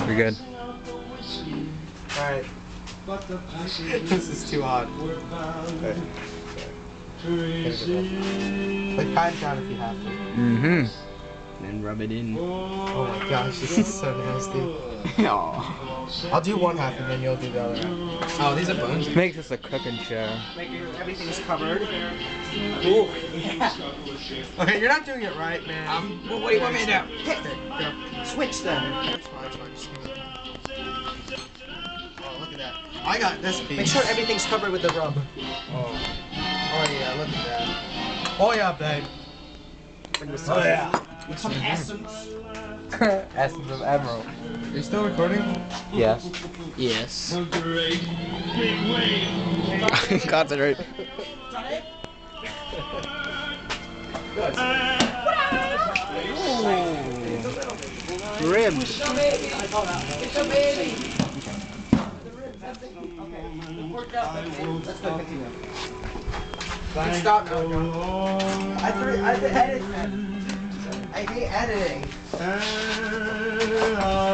We're good. Alright. This is too hot. Okay. Like, pat it down if you have to. Mm-hmm. Then rub it in. Oh my gosh, this is so nasty. Aw. I'll do one half and then you'll do the other half. Oh, these are bones. Makes this a cooking show. Make sure everything's covered. Ooh, yeah. Okay, you're not doing it right, man. Well, what do you want me to do? Okay, go. Switch them. It's fine, it's fine. Just give it. Oh, look at that. I got this piece. Make sure everything's covered with the rub. Oh yeah, look at that. Oh yeah, babe. Oh yeah. With some essence. Essence of emerald. Are you still recording? Yes. Yes. Concentrate. Ribs. It's a baby. Let's go continue. Stop now. I edit. I hate editing.